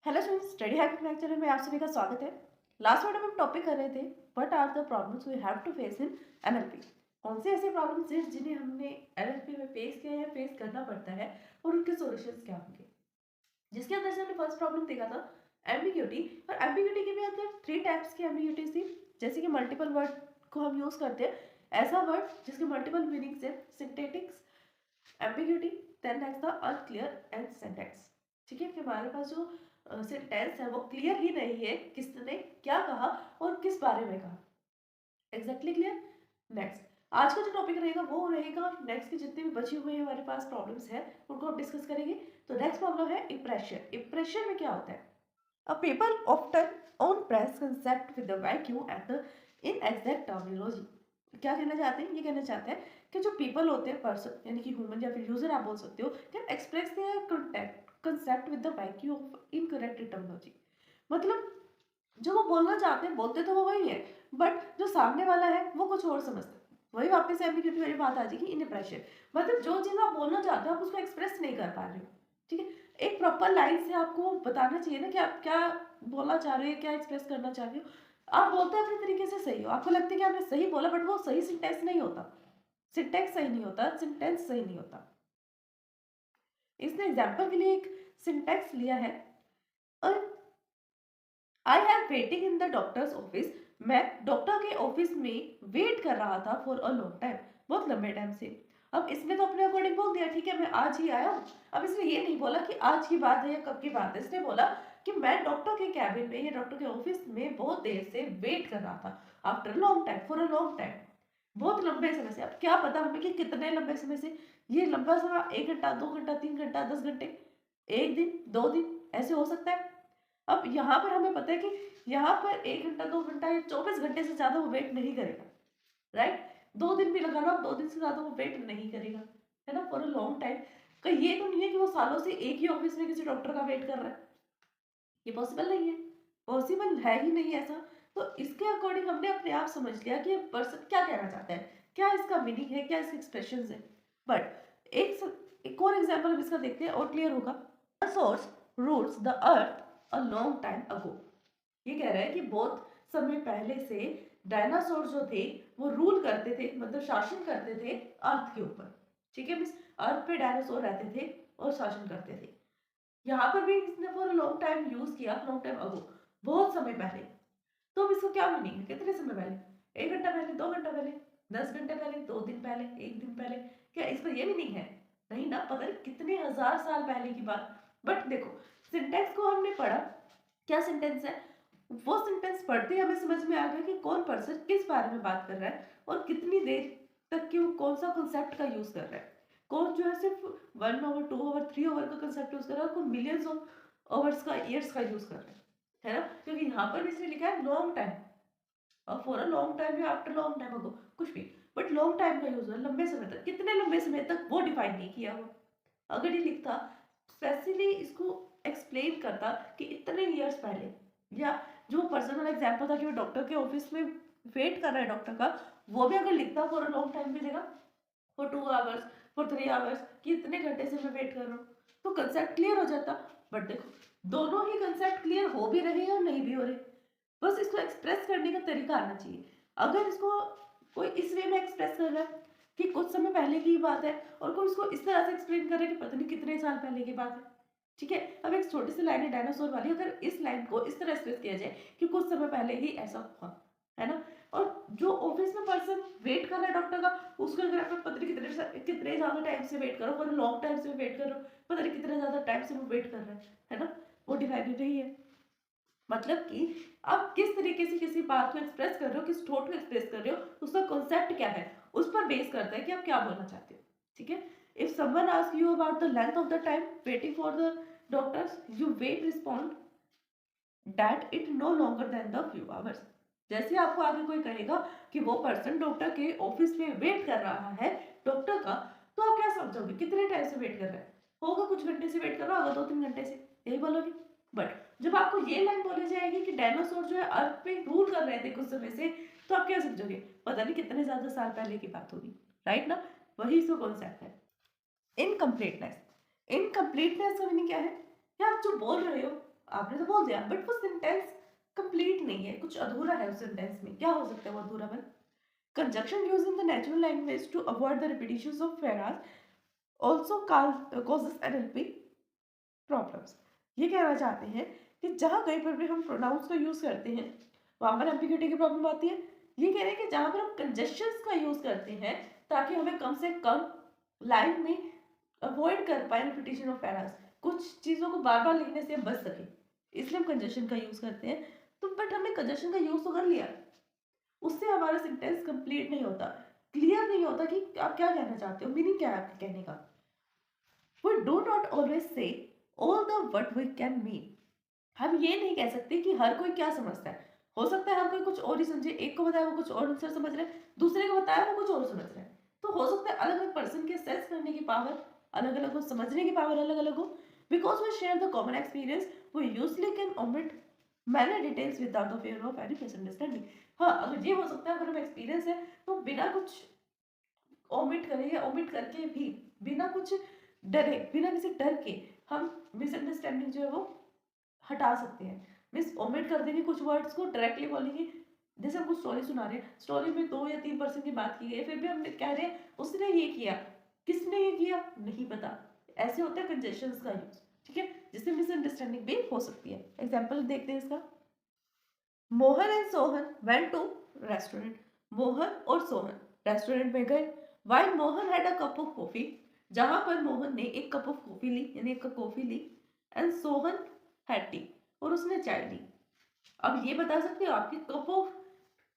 Hello students, study hack में channel में आप सभी का स्वागत है। लास्ट वीडियो में हम टॉपिक कर रहे थे what are the problems we have to face in NLP. कौन से ऐसे प्रॉब्लम्स हैं जिन्हें हमने एनएलपी में फेस किया या फेस करना पड़ता है और उनके सॉल्यूशंस क्या होंगे। जिसके अंदर से हमने फर्स्ट प्रॉब्लम देखा था एम्बिग्यूटी। और एम्बिग्यूटी के भी अंदर 3 टाइप्स की एम्बिग्यूटी थी। जैसे कि मल्टीपल वर्ड को हम यूज करते हैं, ऐसा वर्ड जिसके मल्टीपल मीनिंग्स है, सिंथेटिक्स एम्बिग्यूटी। देन नेक्स्ट था अनक्लियर एंड सिंटैक्स। ठीक है, कि हमारे पास जो सेंटेंस है वो क्लियर ही नहीं है, किसने क्या कहा और किस बारे में कहा। Exactly clear. नेक्स्ट आज का जो टॉपिक रहेगा वो रहेगा नेक्स्ट की जितने भी बची हुई हमारे पास प्रॉब्लम्स है उनको हम डिस्कस करेंगे। तो नेक्स्ट प्रॉब्लम है इंप्रेशन। इंप्रेशन में क्या होता है? A people often own press concept with the vacuum and the inexact terminology। क्या कहना चाहते हैं? ये कहना चाहते हैं कि जो पीपल होते हैं, पर्सन यानी कि ह्यूमन या फिर यूजर आप बोल सकते हो, can express their concept with the vacuum of incorrect terminology. मतलब जो वो बोलना चाहते हैं बोलते तो वो वही है, बट जो सामने वाला है वो कुछ और समझता है। वही वापस से एम्बिग्यूटी वाली बात आ जाएगी, इन इंप्रेशन। मतलब जो चीज आप बोलना चाहते हो आप उसको एक्सप्रेस नहीं कर पा रहे हो। ठीक है, एक प्रॉपर लाइन से आपको बताना चाहिए ना कि आप क्या बोलना चाह रहे हो, क्या एक्सप्रेस करना चाह रहे हो। आप बोलते हैं अपने तरीके से सही हो, आपको लगता है कि आपने सही बोला, बट वो सही सिंटेक्स नहीं होता, सिंटेक्स सही नहीं होता, सेंटेंस सही नहीं होता। इसने एग्जाम्पल के लिए एक सिंटेक्स लिया है, I am waiting in the doctors office. मैं डॉक्टर के ऑफिस में वेट कर रहा था फॉर अ लॉन्ग टाइम, बहुत लंबे टाइम से। अब इसने तो अपने अकॉर्डिंग बोल दिया, ठीक है मैं आज ही आया हूँ। अब इसने ये नहीं बोला कि आज की बात है या कब की बात है, इसने बोला कि मैं डॉक्टर के कैबिन में या डॉक्टर के ऑफिस में बहुत देर से वेट कर रहा था, after long time, for a long time, बहुत लंबे समय से। अब क्या पता हमें कि कितने लंबे समय से। ये लंबा समय 1 घंटा, 2 घंटा, 3 घंटा, 10 घंटे, एक दिन, 2 दिन, ऐसे हो सकता है। अब यहाँ पर हमें पता है कि यहाँ पर 1 घंटा, 2 घंटा या 24 घंटे से ज्यादा वो वेट नहीं करेगा, राइट। 2 दिन भी लगा लो, 2 दिन से ज्यादा वो वेट नहीं करेगा, है ना, फॉर अ लॉन्ग टाइम। कहीं ये तो नहीं है कि वो सालों से एक ही ऑफिस में किसी डॉक्टर का वेट कर रहा है, ये पॉसिबल नहीं है, पॉसिबल है ही नहीं ऐसा। तो इसके अकॉर्डिंग हमने अपने आप समझ लिया कि पर्सन क्या कहना चाहता है, क्या इसका मीनिंग है, क्या इसके एक्सप्रेशन है। बट एक और एग्जाम्पल हम इसका देखते हैं और क्लियर होगा। Source rules the earth a long time ago. ये कह रहा है कि बहुत समय पहले से डायनासोर जो थे वो रूल करते थे, मतलब शासन करते थे अर्थ के ऊपर। ठीक है, मीन्स अर्थ पे डायनासोर रहते थे और शासन करते थे। यहाँ पर भी इसने फॉर लॉन्ग टाइम यूज किया, लॉन्ग टाइम अगो, बहुत समय पहले। तो अब इसको क्या मीनिंग है, कितने समय पहले? 1 घंटा पहले, 2 घंटा पहले, 10 घंटे पहले, 2 दिन पहले, एक दिन पहले? क्या इसका ये मीनिंग है? नहीं ना, पता नहीं कितने हजार साल पहले की बात। बट देखो, सिंटेक्स को हमने पढ़ा, क्या सेंटेंस है, वो सेंटेंस पढ़ते ही हमें समझ में आ गया कि कौन पर्सन किस बारे में बात कर रहा है और कितनी देर तक क्यों कौन सा कॉन्सेप्ट का यूज कर रहा है। कौन जो है सिर्फ 1 आवर, 2 आवर, 3 आवर का कंसेप्ट यूज कर रहा है और कौन मिलियंस ऑफ आवर्स का, ईयर्स का यूज कर रहा है ना। क्योंकि यहाँ पर भी इसने लिखा है लॉन्ग टाइम, और फॉर अ लॉन्ग टाइम या आफ्टर लॉन्ग टाइम अगो, कुछ भी, बट लॉन्ग टाइम का यूज है, लंबे समय तक। कितने लंबे समय तक वो डिफाइन नहीं किया वो। अगर ये लिखता स्पेसिफिकली इसको एक्सप्लेन करता कि इतने ईयर्स पहले, या जो पर्सनल एग्जाम्पल था कि वो डॉक्टर के ऑफिस में वेट कर रहा है डॉक्टर का, वो भी अगर लिखता फॉर अ लॉन्ग टाइम भी देगा, फॉर 2 आवर्स, फॉर 3 आवर्स, कि इतने घंटे से मैं वेट कर रहा हूँ, तो कंसेप्ट क्लियर हो जाता। बट देखो, दोनों ही कंसेप्ट क्लियर हो भी रहे हैं और नहीं भी हो रहे, बस इसको एक्सप्रेस करने का तरीका आना चाहिए। अगर इसको कोई इस वे में एक्सप्रेस कर रहा है कि कुछ समय पहले की बात है, और कोई इसको इस तरह से एक्सप्लेन कर रहा है कि पता नहीं कितने साल पहले की बात है। ठीक है, अब एक छोटी सी लाइन है डायनासोर वाली, अगर इस लाइन को इस तरह एक्सप्रेस किया जाए कि कुछ समय पहले ही ऐसा हुआ, है ना, और जो ऑफिस में पर्सन वेट कर रहा है डॉक्टर का, उसको अगर आप पता नहीं कितने ज्यादा टाइम से वेट करो, पर लॉन्ग टाइम से वेट करो, पता नहीं कितने ज्यादा टाइम से वो वेट कर रहा है ना, वो डिफाइनेड नहीं है। मतलब कि आप किस तरीके से किसी बात को एक्सप्रेस कर रहे हो, किस थॉट को एक्सप्रेस कर रहे हो, उसका कॉन्सेप्ट क्या है, उस पर बेस करता है कि आप क्या बोलना चाहते हो। ठीक है, if someone ask you about the length of the time waiting for the doctors, you wait respond that it no longer than the few hours. जैसे आपको आगे कोई कहेगा कि वो पर्सन डॉक्टर के ऑफिस में वेट कर रहा है डॉक्टर का, तो आप क्या समझोगे, कितने टाइम से वेट कर रहा है, होगा कुछ घंटे से वेट कर रहा होगा, 2-3 घंटे से, यही बोलोगे। बट जब आपको ये लाइन बोली जाएगी कि डायनासोर जो है अर्थ पे रूल कर रहे थे कुछ समय से, तो आप क्या समझोगे, पता नहीं कितने ज्यादा साल पहले की बात होगी, राइट ना। वही इसका कॉन्सेप्ट है। इनकम्प्लीटनेस। इनकम्प्लीटनेस का मीनिंग क्या है, कि आप जो बोल रहे हो आपने तो बोल दिया, बट वो सेंटेंस कंप्लीट नहीं है, कुछ अधूरा है उस सेंटेंस में। क्या हो सकता है वो अधूरापन? Conjunction used in the natural language to avoid the repetitions of whereas also causes NLP problems. ये कहना चाहते हैं कि जहाँ कहीं पर भी हम प्रोनाउंस का यूज करते हैं वहां पर एम्बिग्यूटी की प्रॉब्लम आती है। ये कह रहे हैं कि जहाँ पर हम कंजेशंस का यूज करते हैं ताकि हमें कम से कम लाइन में अवॉइड कर पाए रिपीटिशन ऑफ एरर्स, कुछ चीजों को बार बार लिखने से हम बच सके, इसलिए हम कंजेशन का यूज करते हैं। तो बट हमने कंजेशन का यूज तो कर लिया, उससे हमारा सेंटेंस कंप्लीट नहीं होता, क्लियर नहीं होता कि आप क्या कहना चाहते हो, मीनिंग क्या है आपके कहने का। We do not always say all the what we can mean। हम ये नहीं कह सकते कि हर कोई क्या समझता है। हो सकता है हर कोई कुछ और ही समझे, एक को बताया वो कुछ और आंसर समझ रहे हैं, दूसरे को बताया वो कुछ और समझ रहे हैं। तो हो सकता है अलग अलग पर्सन के सेंस करने की पावर अलग अलग हो, समझने की पावर अलग अलग हो। Because we share the common experience we usually can omit many details without the fear of any misunderstanding। हाँ, अगर ये हो सकता है, अगर हम एक्सपीरियंस है तो बिना कुछ ओमिट करें या ओमिट करके भी बिना कुछ डरे, बिना किसी डर के हम मिसअंडरस्टैंडिंग जो है वो हटा सकते हैं। मिस ओमिट कर देंगे कुछ वर्ड्स को, डायरेक्टली बोलेंगे। जैसे हम कुछ स्टोरी सुना रहे हैं, स्टोरी में 2 या 3 पर्सन की बात की गई है, फिर भी हम कह रहे हैं उसने ये किया, किसने ये किया नहीं पता। ऐसे होता है कंजेशंस का यूज, ठीक है, जिससे मिसअंडरस्टैंडिंग भी हो सकती है। एग्जाम्पल देखते हैं इसका। Mohan and Sohan went to restaurant. Mohan और सोहन रेस्टोरेंट में गए। While Mohan had a cup of coffee, जहां पर मोहन ने एक कप ऑफ कॉफी ली, यानी एक कप कॉफी ली, एंड सोहन हैड टी, और उसने चाय ली। अब ये बता सकते हो आपकी कप ऑफ,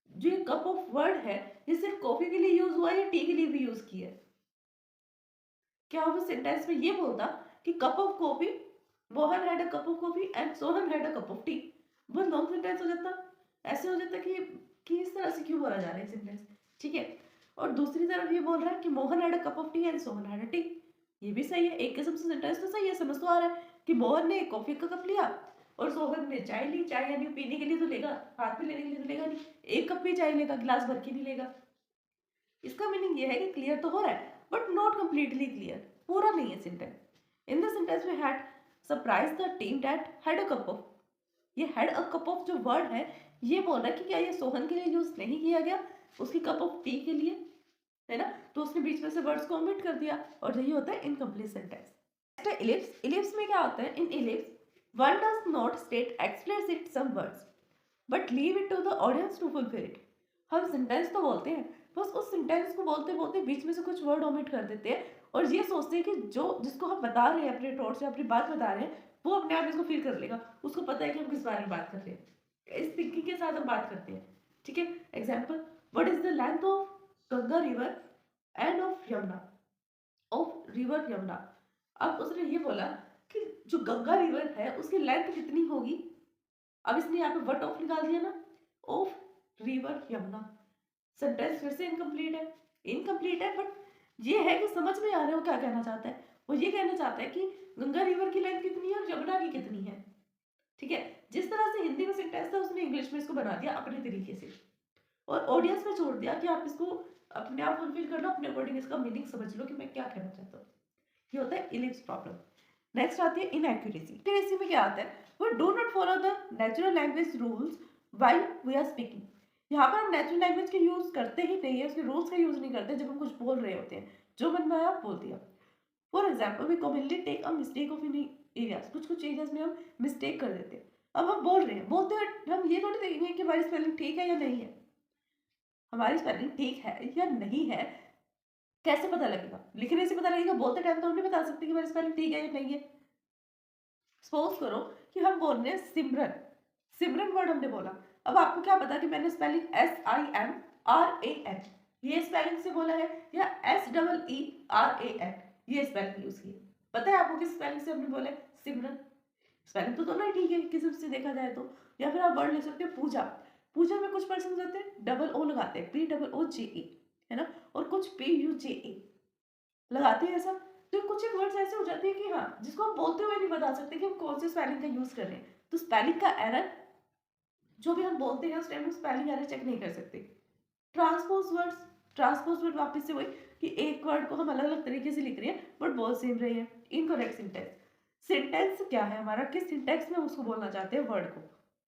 जो ये कप ऑफ वर्ड है, ये सिर्फ कॉफी के लिए यूज हुआ है या टी के लिए भी यूज किया है? क्या वो सेंटेंस में ये बोलता कि cup of coffee, Mohan had a cup of coffee and Sohan had a cup of T, वो लॉन्ग सेंटेंस हो जाता। ऐसे हो जाता कि इस तरह से क्यों बोला जा रहा है सेंटेंस, ठीक है। और दूसरी तरफ ये बोल रहा है कि Mohan had a cup of T and Sohan had a T, ये भी सही है, एक किस्म से सेंटेंस तो सही है, समझ तो आ रहा है कि मोहन ने कॉफी का कप लिया और सोहन ने चाय ली। चाय यानी पीने के लिए तो लेगा, हाथ में लेने के लिए तो लेगा नहीं, एक कप भी चाय लेगा, गिलास भर के नहीं लेगा। इसका मीनिंग ये है कि क्लियर तो हो रहा है बट नॉट कंप्लीटली क्लियर, पूरा नहीं है सेंटेंस। इन द सेंटेंस में had surprise the team that had a cup of, ये हैड अ कप ऑफ जो वर्ड है ये बोल रहा है कि क्या ये सोहन के लिए यूज नहीं किया गया, उसकी कप ऑफ टी के लिए, है ना, तो उसने बीच में से वर्ड्स को ओमिट कर दिया, और यही होता है incomplete sentence. Next ellipse. Ellipse में क्या होता है? In ellipse one does not state explicit some words but leave it to the audience to fulfil it. हम सेंटेंस तो बोलते हैं, बस उस सेंटेंस को बोलते बोलते बीच में से कुछ वर्ड ओमिट कर देते हैं और ये सोचते हैं कि जो जिसको हम बता रहे हैं, अपने थॉट से अपनी बात बता रहे हैं, वो अपने आप इसको फील कर लेगा, उसको पता है कि हम किस बारे में बात कर रहे हैं, इस थिंकिंग के साथ हम बात करते हैं, ठीक है। Example, what is the length of Ganga river end of Yamuna, of river Yamuna. अब उसने ये बोला कि जो गंगा रिवर है उसकी लेंथ कितनी होगी। अब इसने यहाँ पे वट ऑफ निकाल दिया ना, ऑफ रिवर यमुना। सेंटेंस फिर से इनकम्प्लीट है, इनकम्प्लीट है बट ये है कि समझ में आ रहा है वो क्या कहना चाहता है। वो ये कहना चाहता है कि गंगा रिवर की लेंथ कितनी है और यमुना की कितनी है, ठीक है। जिस तरह से हिंदी में सेंटेंस था उसने इंग्लिश में इसको बना दिया अपने तरीके से और ऑडियंस में छोड़ दिया कि आप इसको अपने आप फुलफिल कर लो, अपने अकॉर्डिंग इसका मीनिंग समझ लो कि मैं क्या कहना चाहता हूँ। ये होता है इलिप्स प्रॉब्लम। नेक्स्ट आती है इनएक्यूरेसी। इनएक्यूरेसी में क्या आता है? We do not follow the natural language rules while we are speaking. यहाँ पर हम नेचुरल लैंग्वेज के यूज करते ही नहीं है, उसके रूल्स का यूज नहीं करते जब हम कुछ बोल रहे होते हैं, जो मन में आया बोल दिया। For example, we commonly take a mistake of in areas, कुछ कुछ एरियाज में हम मिस्टेक कर देते हैं। अब हम बोल रहे हैं, बोलते हैं हम ये थोड़ी देखेंगे कि हमारी स्पेलिंग ठीक है या नहीं है। हमारी स्पेलिंग ठीक है या नहीं है कैसे पता लगेगा? लिखने से पता लगेगा, बोलते टाइम तो हम नहीं बता सकते कि हमारी स्पेलिंग ठीक है या नहीं है। सपोज करो कि हम बोल रहे हैं सिमरन, सिमरन वर्ड हमने बोला, अब आपको क्या पता कि मैंने स्पेलिंग SIMRAN ये स्पेलिंग से बोला है या SEERAN ये स्पेलिंग यूज की है? पता है आपको किस स्पेलिंग से हमने बोला है सिमरन? स्पेलिंग तो दोनों ही ठीक है किसी से देखा जाए तो। या फिर आप वर्ड ले सकते हो पूजा। पूजा में कुछ पर्सन होते हैं डबल ओ लगाते हैं, POOJA, है ना, और कुछ PUJA लगाते हैं ऐसा। तो कुछ एक वर्ड्स ऐसे हो जाते हैं कि हाँ, जिसको हम बोलते हुए नहीं बता सकते कि हम कौन से स्पेलिंग का यूज कर रहे हैं। तो स्पेलिंग का एरर जो भी हम बोलते हैं उस टाइम हम स्पेलिंग एरर चेक नहीं कर सकते। ट्रांसपोज वर्ड्स, ट्रांसपोज वर्ड वापस से वही कि एक वर्ड को हम अलग अलग तरीके से लिख रहे हैं बट बोल सेम रहे हैं, इनकरेक्ट सेंटेंस। सिंटेंस क्या है हमारा, किस सिंटेक्स में उसको बोलना चाहते हैं वर्ड को।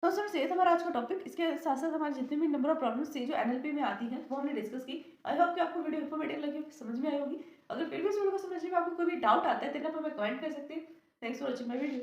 तो स्टूडेंट्स ये था हमारा आज का टॉपिक। इसके साथ साथ हमारे जितने भी नंबर ऑफ प्रॉब्लम्स थी जो एनएलपी में आती हैं वो हमने डिस्कस की। आई होप कि आपको वीडियो इन्फॉर्मेटिव लगी होगी, समझ में आई होगी। अगर फिर भी इस वीडियो को समझने में आपको कोई भी डाउट आता है तो आप हमें कमेंट कर सकते हैं। Thanks for watching my video.